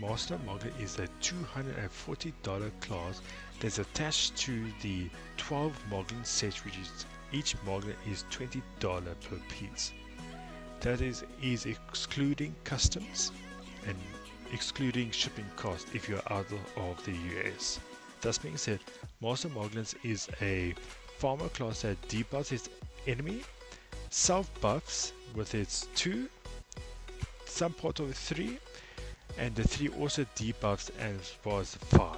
Master Moglin is a $240 class that's attached to the 12 Moglin sets, which is each Moglin is $20 per piece. That is excluding customs and excluding shipping costs if you're out of the US. Thus being said, Master Moglins is a farmer class that debuffs its enemy, self-buffs with its 2, some part of 3, and the 3 also debuffs as far as 5.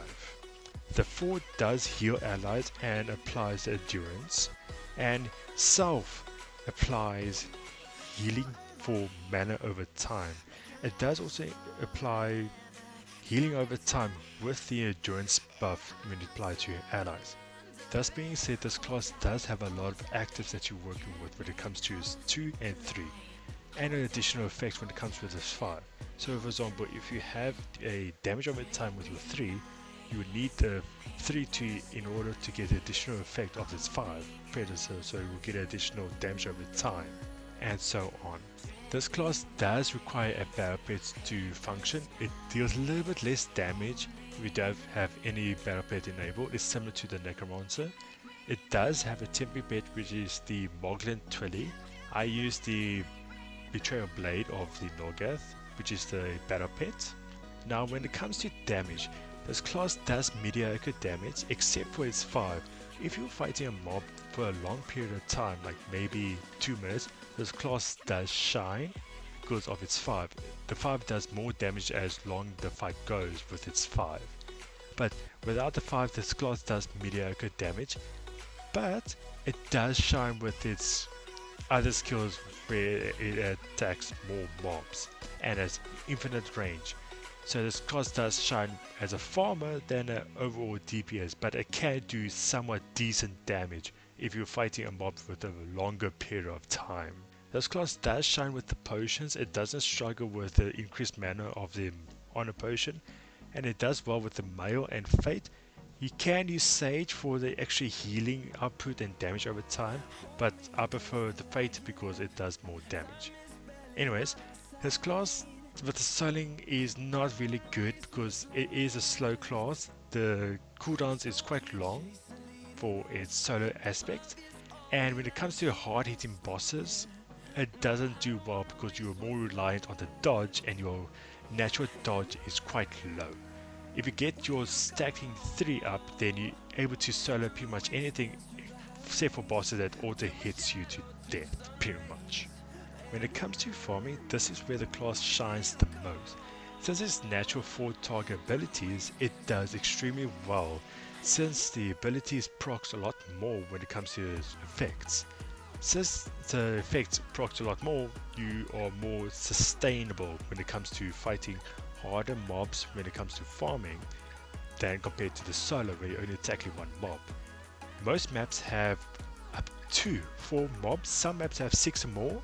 The 4 does heal allies and applies endurance, and self applies healing for mana over time. It does also apply healing over time with the endurance buff when applied to your allies. Thus being said, this class does have a lot of actives that you're working with when it comes to its 2 and 3, and an additional effect when it comes with its 5. So for example, if you have a damage over time with your 3, you would need the 3 in order to get the additional effect of its 5 predecessor, so it will get additional damage over time, and so on. This class does require a battle pet to function. It deals a little bit less damage if you don't have any battle pet enabled. It's similar to the Necromancer. It does have a temporary pet, which is the Moglin Twilly. I use the Betrayal Blade of the Norgath, which is the battle pet. Now when it comes to damage, this class does mediocre damage except for its 5. If you're fighting a mob for a long period of time, like maybe 2 minutes, this class does shine because of its 5. The 5 does more damage as long the fight goes with its 5. But without the 5, this class does mediocre damage, but it does shine with its other skills where it attacks more mobs and has infinite range. So this class does shine as a farmer than an overall DPS, but it can do somewhat decent damage if you're fighting a mob with a longer period of time. This class does shine with the potions. It doesn't struggle with the increased mana of the honor potion, and it does well with the mail and fate. You can use Sage for the extra healing output and damage over time, but I prefer the Fate because it does more damage. Anyways, this class with the soloing is not really good because it is a slow class. The cooldowns is quite long for its solo aspect, and when it comes to hard hitting bosses, it doesn't do well because you are more reliant on the dodge, and your natural dodge is quite low. If you get your stacking 3 up, then you're able to solo pretty much anything except for bosses that auto hits you to death, pretty much. When it comes to farming, this is where the class shines the most. Since its natural 4 target abilities, it does extremely well, since the abilities procs a lot more when it comes to its effects. Since the effects procs a lot more, you are more sustainable when it comes to fighting harder mobs when it comes to farming than compared to the solo where you're only tackling one mob. Most maps have up to 4 mobs, some maps have 6 or more,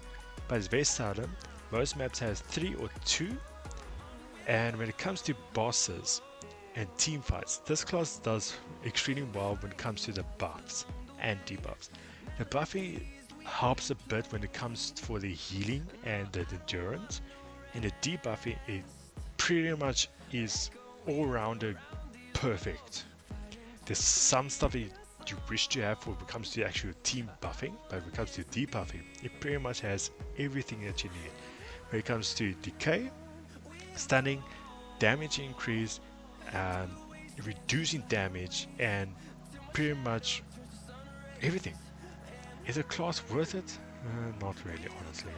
but it's very seldom. Most maps has 3 or 2, and when it comes to bosses and team fights, this class does extremely well when it comes to the buffs and debuffs. The buffing helps a bit when it comes for the healing and the endurance, and the debuffing it pretty much is all-rounder perfect. There's some stuff that you wish to have when it comes to actual team buffing, but when it comes to debuffing, it pretty much has everything that you need. When it comes to decay, stunning, damage increase, reducing damage, and pretty much everything. Is a class worth it? Not really, honestly.